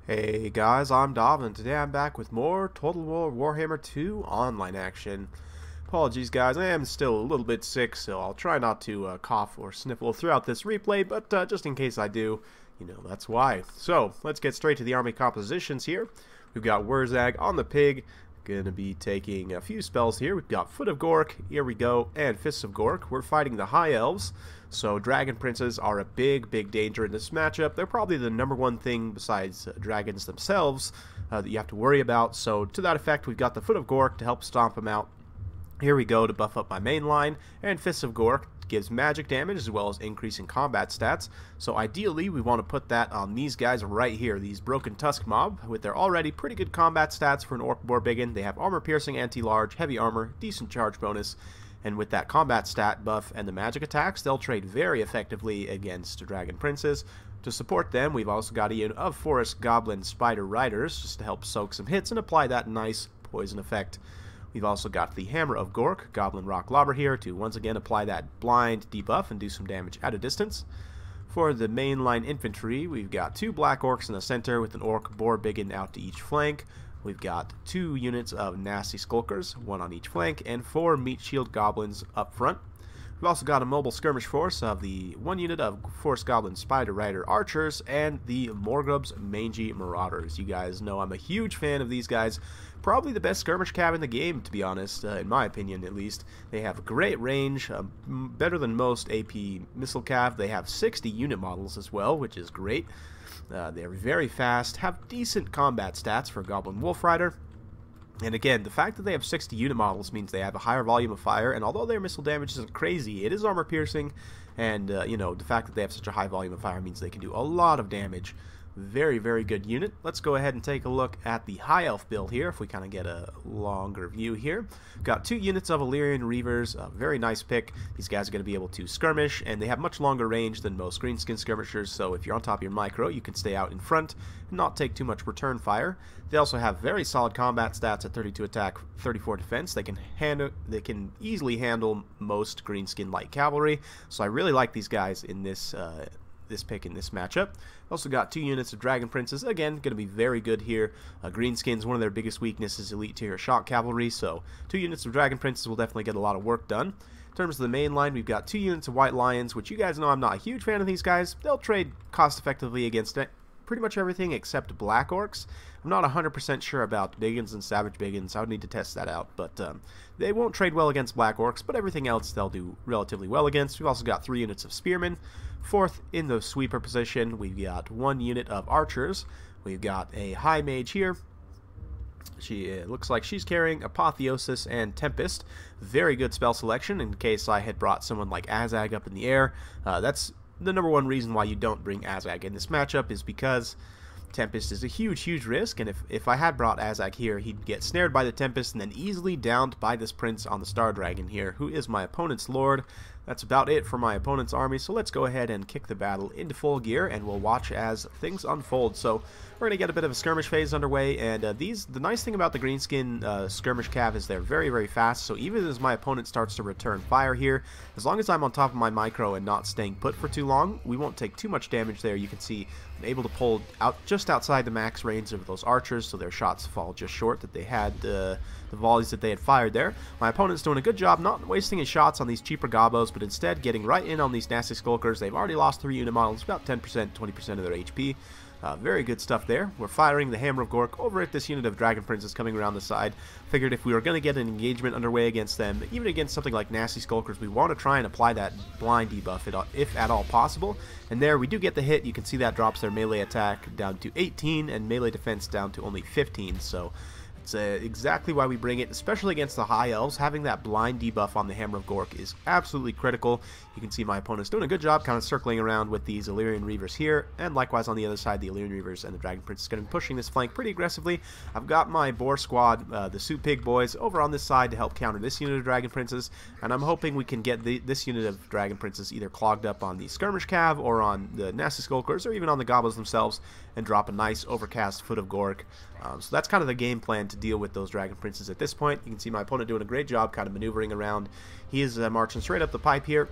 Hey guys, I'm Dov, and today I'm back with more Total War Warhammer 2 online action. Apologies guys, I am still a little bit sick, so I'll try not to cough or sniffle throughout this replay, but just in case I do, that's why. So, let's get straight to the army compositions here. We've got Wurzag on the pig, gonna be taking a few spells here. We've got Foot of Gork, here we go, and Fists of Gork. We're fighting the High Elves, so Dragon Princes are a big danger in this matchup. They're probably the #1 thing besides dragons themselves that you have to worry about. So to that effect, we've got the Foot of Gork to help stomp them out. Here we go to buff up my main line, and Fists of Gork gives magic damage as well as increasing combat stats. So ideally we want to put that on these guys right here, these Broken Tusk mob, with their already pretty good combat stats for an Orc Boar Biggin. They have armor piercing, anti-large, heavy armor, decent charge bonus, and with that combat stat buff and the magic attacks, they'll trade very effectively against Dragon Princes. To support them, we've also got a unit of Forest Goblin Spider Riders just to help soak some hits and apply that nice poison effect. We've also got the Hammer of Gork, Goblin Rock Lobber here to once again apply that blind debuff and do some damage at a distance. For the mainline infantry, we've got 2 Black Orcs in the center with an Orc Boar Biggin out to each flank. We've got 2 units of Nasty Skulkers, 1 on each flank, and 4 Meat Shield Goblins up front. We've also got a mobile skirmish force of the 1 unit of Forest Goblin Spider Rider Archers and the Morgrub's Mangy Marauders. You guys know I'm a huge fan of these guys. Probably the best skirmish cav in the game, to be honest, in my opinion at least. They have great range, better than most AP missile cav. They have 60 unit models as well, which is great. They're very fast, have decent combat stats for a Goblin Wolf Rider. And again, the fact that they have 60 unit models means they have a higher volume of fire, and although their missile damage isn't crazy, it is armor piercing, and the fact that they have such a high volume of fire means they can do a lot of damage. Very good unit. Let's go ahead and take a look at the High Elf build here, if we kind of get a longer view here. Got 2 units of Illyrian Reavers, a very nice pick. These guys are going to be able to skirmish, and they have much longer range than most greenskin skirmishers, so if you're on top of your micro, you can stay out in front and not take too much return fire. They also have very solid combat stats at 32 attack, 34 defense. They can easily handle most greenskin light cavalry, so I really like these guys in this pick in this matchup. Also got 2 units of Dragon Princes, again, going to be very good here. Greenskins, one of their biggest weaknesses, elite tier shock cavalry, so 2 units of Dragon Princes will definitely get a lot of work done. In terms of the main line, we've got 2 units of White Lions, which you guys know I'm not a huge fan of these guys. They'll trade cost effectively against pretty much everything except Black Orcs. I'm not 100% sure about Biggins and Savage Biggins. I would need to test that out, but they won't trade well against Black Orcs, but everything else they'll do relatively well against. We've also got 3 units of Spearmen. 4th in the sweeper position, we've got 1 unit of Archers. We've got a High Mage here. She looks like she's carrying Apotheosis and Tempest. Very good spell selection in case I had brought someone like Azag up in the air. That's the #1 reason why you don't bring Azag in this matchup, is because Tempest is a huge risk, and if I had brought Azag here, he'd get snared by the Tempest and then easily downed by this Prince on the Star Dragon here, who is my opponent's Lord. That's about it for my opponent's army, so let's go ahead and kick the battle into full gear, and we'll watch as things unfold. So we're going to get a bit of a skirmish phase underway, and the nice thing about the greenskin skirmish cav is they're very fast, so even as my opponent starts to return fire here, as long as I'm on top of my micro and not staying put for too long, we won't take too much damage there. You can see I'm able to pull out just outside the max range of those archers, so their shots fall just short that they had the volleys that they had fired there. My opponent's doing a good job not wasting his shots on these cheaper gobos, but instead getting right in on these Nasty Skulkers. They've already lost 3 unit models, about 10%, 20% of their HP. Very good stuff there. We're firing the Hammer of Gork over at this unit of Dragon Princes coming around the side. Figured if we were going to get an engagement underway against them, even against something like Nasty Skulkers, we want to try and apply that blind debuff if at all possible. And there we do get the hit. You can see that drops their melee attack down to 18 and melee defense down to only 15. So it's exactly why we bring it, especially against the High Elves. Having that blind debuff on the Hammer of Gork is absolutely critical. You can see my opponent's doing a good job kind of circling around with these Illyrian Reavers here, and likewise on the other side, the Illyrian Reavers and the Dragon Prince is going to be pushing this flank pretty aggressively. I've got my Boar Squad, the Soup Pig Boys, over on this side to help counter this unit of Dragon Princes, and I'm hoping we can get this unit of Dragon Princes either clogged up on the Skirmish Cav or on the Nasty Skulkers or even on the Gobos themselves and drop a nice overcast Foot of Gork. So that's kind of the game plan to deal with those Dragon Princes at this point. You can see my opponent doing a great job kind of maneuvering around. He is marching straight up the pipe here.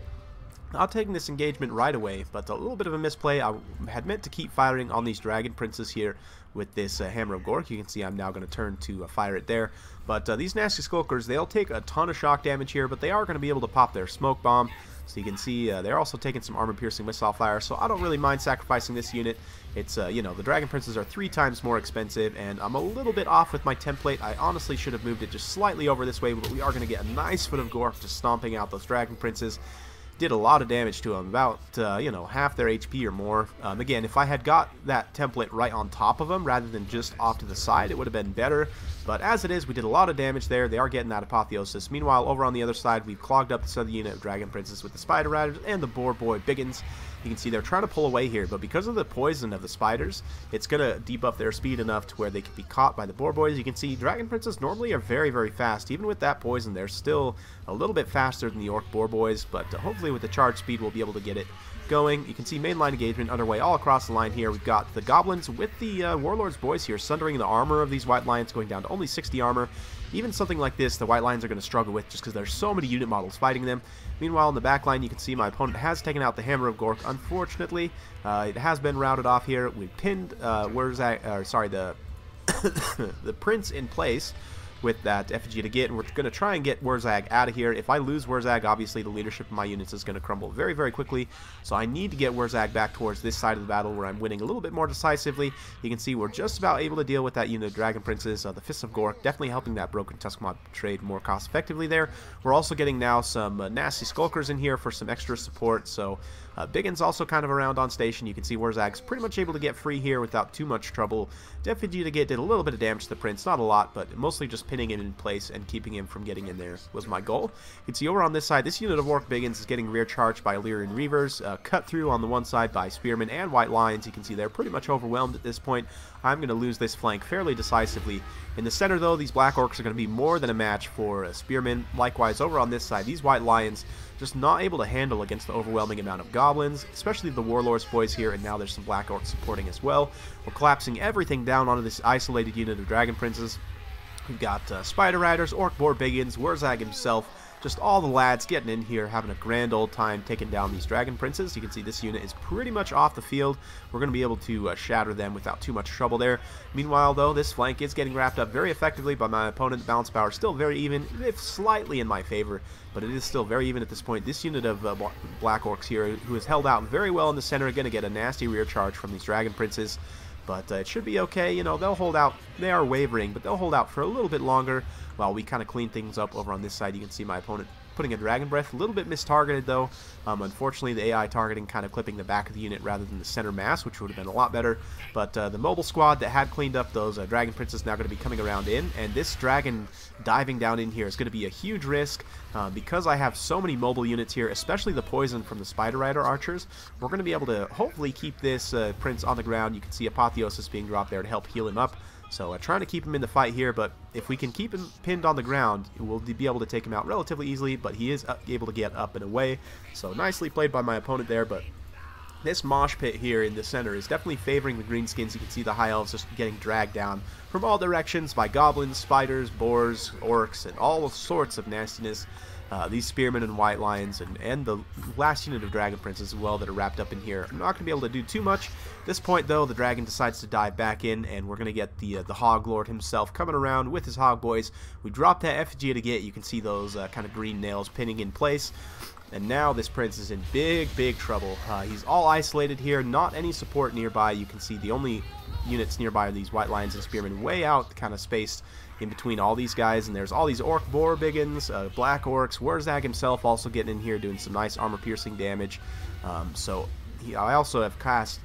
not taking this engagement right away, but a little bit of a misplay. I had meant to keep firing on these Dragon Princes here with this Hammer of Gork. You can see I'm now going to turn to fire it there. But these nasty Skulkers, they'll take a ton of shock damage here, but they are going to be able to pop their Smoke Bomb. So you can see they're also taking some armor-piercing missile fire, so I don't really mind sacrificing this unit. It's, you know, the Dragon Princes are 3 times more expensive, and I'm a little bit off with my template. I honestly should have moved it just slightly over this way, but we are going to get a nice foot of Gork just stomping out those Dragon Princes. Did a lot of damage to them, about, you know, half their HP or more. Again, if I had got that template right on top of them rather than just off to the side, it would have been better. But as it is, we did a lot of damage there. They are getting that Apotheosis. Meanwhile, over on the other side, we've clogged up this other unit of Dragon Princes with the Spider Riders and the Boar Boy Biggins. You can see they're trying to pull away here, but because of the poison of the spiders, it's going to debuff their speed enough to where they can be caught by the Boar Boys. You can see Dragon Princes normally are very, very fast. Even with that poison, they're still a little bit faster than the Orc Boar Boys, but hopefully with the charge speed, we'll be able to get it going. You can see mainline engagement underway all across the line here. We've got the Goblins with the Warlord's Boys here, sundering the armor of these White Lions, going down to only 60 armor. Even something like this, the White Lions are going to struggle with just because there's so many unit models fighting them. Meanwhile, in the back line, you can see my opponent has taken out the Hammer of Gork. Unfortunately, it has been routed off here. We pinned, the Prince in place with that effigy to get, and we're going to try and get Wurzag out of here. If I lose Wurzag, obviously the leadership of my units is going to crumble very, very quickly, so I need to get Wurzag back towards this side of the battle where I'm winning a little bit more decisively. You can see we're just about able to deal with that unit of Dragon Princes. The Fists of Gork definitely helping that Broken Tusk Mob trade more cost effectively there. We're also getting now some nasty Skulkers in here for some extra support, so Biggins also kind of around on station. You can see Wurzag's pretty much able to get free here without too much trouble. Effigy to get did a little bit of damage to the Prince, not a lot, but mostly just pinning him in place and keeping him from getting in there was my goal. You can see over on this side, this unit of Orc Biggins is getting rear charged by Illyrian Reavers, cut through on the one side by Spearmen and White Lions. You can see they're pretty much overwhelmed at this point. I'm going to lose this flank fairly decisively. In the center, though, these Black Orcs are going to be more than a match for Spearmen. Likewise, over on this side, these White Lions just not able to handle against the overwhelming amount of Goblins, especially the Warlord's Boys here, and now there's some Black Orcs supporting as well. We're collapsing everything down onto this isolated unit of Dragon Princes. We've got Spider Riders, Orc Boar Biggins, Wurzag himself, just all the lads getting in here, having a grand old time taking down these Dragon Princes. You can see this unit is pretty much off the field. We're going to be able to shatter them without too much trouble there. Meanwhile, though, this flank is getting wrapped up very effectively by my opponent. The balance power is still very even, if slightly in my favor, but it is still very even at this point. This unit of Black Orcs here, who has held out very well in the center, are going to get a nasty rear charge from these Dragon Princes. But it should be okay. You know, they'll hold out. They are wavering, but they'll hold out for a little bit longer while we kind of clean things up over on this side. You can see my opponent putting a Dragon Breath. A little bit mistargeted, though. Unfortunately, the AI targeting kind of clipping the back of the unit rather than the center mass, which would have been a lot better. But the mobile squad that had cleaned up those Dragon Princes now going to be coming around in. And this Dragon diving down in here is going to be a huge risk. Because I have so many mobile units here, especially the poison from the Spider Rider archers, we're going to be able to hopefully keep this Prince on the ground. You can see Apotheosis being dropped there to help heal him up. So trying to keep him in the fight here, but if we can keep him pinned on the ground, we'll be able to take him out relatively easily, but he is able to get up and away. So nicely played by my opponent there, but this mosh pit here in the center is definitely favoring the greenskins. You can see the high elves just getting dragged down from all directions by goblins, spiders, boars, orcs, and all sorts of nastiness. These Spearmen and White Lions and the last unit of Dragon Princes as well that are wrapped up in here. I'm not going to be able to do too much. At this point, though, the Dragon decides to dive back in, and we're going to get the Hog Lord himself coming around with his Hog Boys. We drop that effigy to get. You can see those kind of green nails pinning in place. And now this Prince is in big, big trouble. He's all isolated here, not any support nearby. You can see the only units nearby are these White Lions and Spearmen way out, kind of spaced in between all these guys, and there's all these Orc Boar Biggins, Black Orcs, Wurzag himself also getting in here doing some nice armor-piercing damage. I also have cast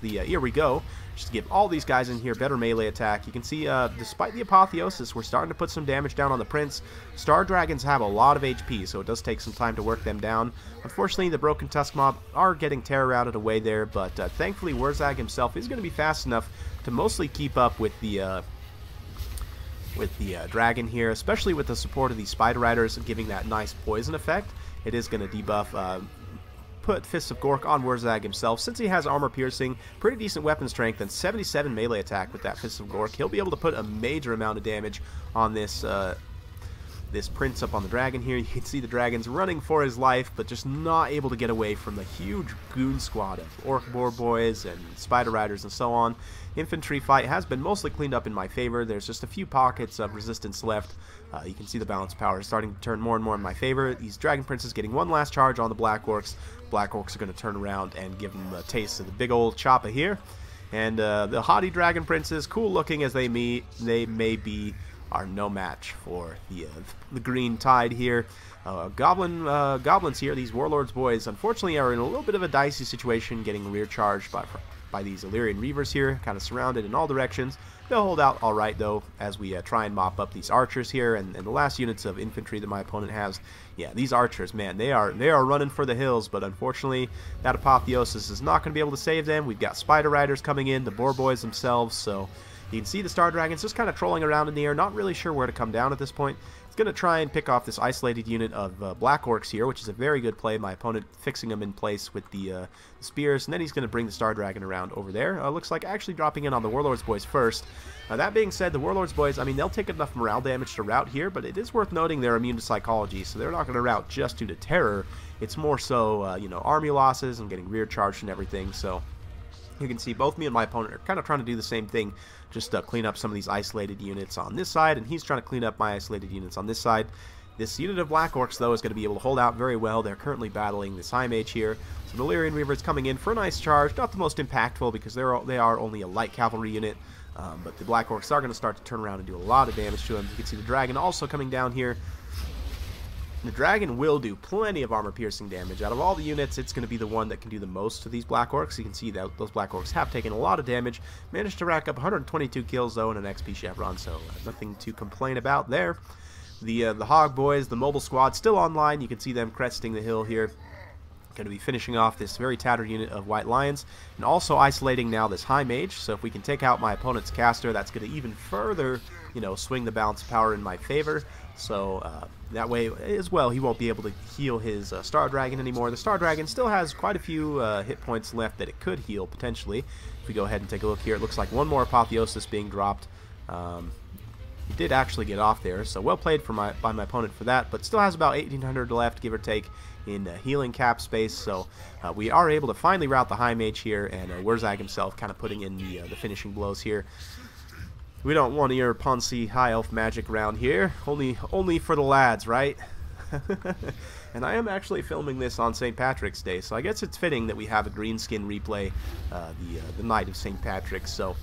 the Here We Go, just to give all these guys in here better melee attack. You can see, despite the Apotheosis, we're starting to put some damage down on the Prince. Star Dragons have a lot of HP, so it does take some time to work them down. Unfortunately, the Broken Tusk Mob are getting terror routed away there, but thankfully Wurzag himself is going to be fast enough to mostly keep up with the dragon here, especially with the support of these Spider Riders giving that nice poison effect. It is going to debuff, put Fists of Gork on Wurzag himself. Since he has armor piercing, pretty decent weapon strength, and 77 melee attack with that Fists of Gork, he'll be able to put a major amount of damage on this this prince up on the dragon here. You can see the dragon's running for his life, but just not able to get away from the huge goon squad of orc boar boys and spider riders and so on. Infantry fight has been mostly cleaned up in my favor. There's just a few pockets of resistance left. You can see the balance power is starting to turn more and more in my favor. These dragon princes getting one last charge on the black orcs. Black orcs are going to turn around and give them a taste of the big old choppa here. And the haughty dragon princes, cool looking as they may be, are no match for the green tide here. Goblins here, these warlords boys, unfortunately are in a little bit of a dicey situation, getting rear charged by these Illyrian Reavers here, kind of surrounded in all directions. They'll hold out all right though, as we try and mop up these archers here, and the last units of infantry that my opponent has. Yeah, these archers, man, they are running for the hills, but unfortunately that apotheosis is not going to be able to save them. We've got spider riders coming in, the boar boys themselves, so you can see the Star Dragons just kind of trolling around in the air, not really sure where to come down at this point. It's going to try and pick off this isolated unit of Black Orcs here, which is a very good play. My opponent fixing them in place with the spears, and then he's going to bring the Star Dragon around over there. Looks like actually dropping in on the Warlords boys first. That being said, the Warlords boys, I mean, they'll take enough morale damage to rout here, but it is worth noting they're immune to psychology, so they're not going to rout just due to terror. It's more so, you know, army losses and getting rear charged and everything, so you can see both me and my opponent are kind of trying to do the same thing, just clean up some of these isolated units on this side, and he's trying to clean up my isolated units on this side. This unit of Black Orcs, though, is going to be able to hold out very well. They're currently battling this High Mage here. So the Illyrian Reavers coming in for a nice charge. Not the most impactful because they are only a light cavalry unit, but the Black Orcs are going to start to turn around and do a lot of damage to them. You can see the Dragon also coming down here. The Dragon will do plenty of armor-piercing damage. Out of all the units, it's going to be the one that can do the most to these Black Orcs. You can see that those Black Orcs have taken a lot of damage. Managed to rack up 122 kills, though, and an XP chevron, so nothing to complain about there. The Hog Boys, the mobile squad, still online. You can see them cresting the hill here. Going to be finishing off this very tattered unit of White Lions, and also isolating now this High Mage. So if we can take out my opponent's caster, that's going to even further, you know, swing the balance of power in my favor. So that way as well, he won't be able to heal his Star Dragon anymore. The Star Dragon still has quite a few hit points left that it could heal potentially. If we go ahead and take a look here, it looks like one more apotheosis being dropped. He did actually get off there, so well played by my opponent for that, but still has about 1,800 left, give or take, in healing cap space, so we are able to finally rout the High Mage here, and Wurzag himself kind of putting in the finishing blows here. We don't want your Ponzi High Elf magic around here, only for the lads, right? And I am actually filming this on St. Patrick's Day, so I guess it's fitting that we have a green skin replay the night of St. Patrick's, so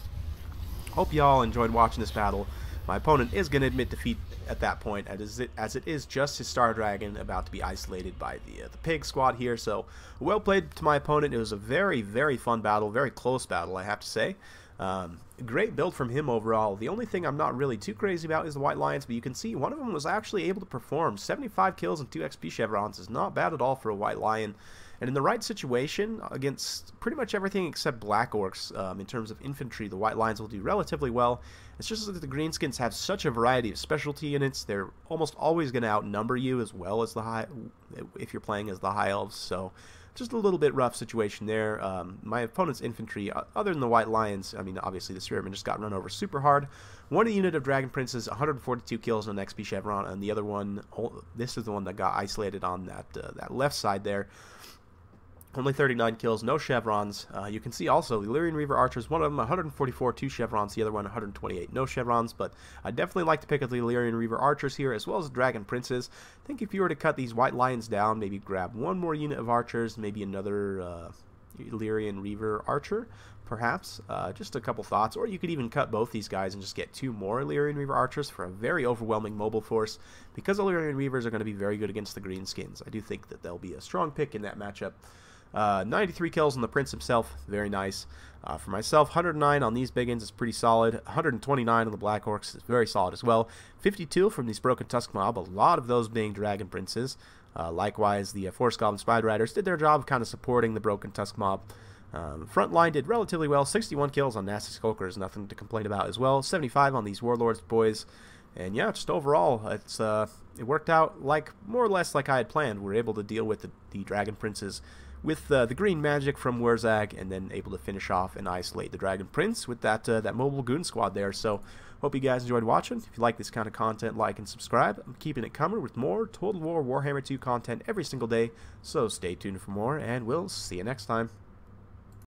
hope y'all enjoyed watching this battle. My opponent is going to admit defeat at that point, as it is just his Star Dragon about to be isolated by the Pig squad here. So, well played to my opponent. It was a very, very fun battle, very close battle, I have to say. Great build from him overall. The only thing I'm not really too crazy about is the White Lions, but you can see one of them was actually able to perform. 75 kills and 2 XP chevrons is not bad at all for a White Lion. And in the right situation, against pretty much everything except Black Orcs, in terms of infantry, the White Lions will do relatively well. It's just that the Greenskins have such a variety of specialty units, they're almost always going to outnumber you as well as if you're playing as the High Elves, so just a little bit rough situation there. My opponent's infantry, other than the White Lions, I mean, obviously the Spearmen just got run over super hard. One unit of Dragon Princes, 142 kills on an XP chevron, and the other one, this is the one that got isolated on that left side there. Only 39 kills, no chevrons. You can see also the Illyrian Reaver Archers, one of them 144, 2 chevrons, the other one 128, no chevrons, but I definitely like to pick up the Illyrian Reaver Archers here, as well as the Dragon Princes. I think if you were to cut these White Lions down, maybe grab one more unit of Archers, maybe another Illyrian Reaver Archer, perhaps. Just a couple thoughts, or you could even cut both these guys and just get 2 more Illyrian Reaver Archers for a very overwhelming mobile force, because Illyrian Reavers are going to be very good against the Greenskins. I do think that they'll be a strong pick in that matchup. 93 kills on the Prince himself, very nice. For myself, 109 on these biggins is pretty solid. 129 on the Black Orcs is very solid as well. 52 from these Broken Tusk Mob, a lot of those being Dragon Princes. Likewise, the Force Goblin Spider Riders did their job of kind of supporting the Broken Tusk Mob. Front line did relatively well. 61 kills on Nasty Skulkers, nothing to complain about as well. 75 on these Warlords boys. And yeah, just overall, it worked out like more or less like I had planned. We were able to deal with the Dragon Princes with the green magic from Wurzag, and then able to finish off and isolate the Dragon Prince with that mobile goon squad there. So hope you guys enjoyed watching. If you like this kind of content, like and subscribe. I'm keeping it coming with more Total War Warhammer 2 content every single day, so stay tuned for more, and we'll see you next time.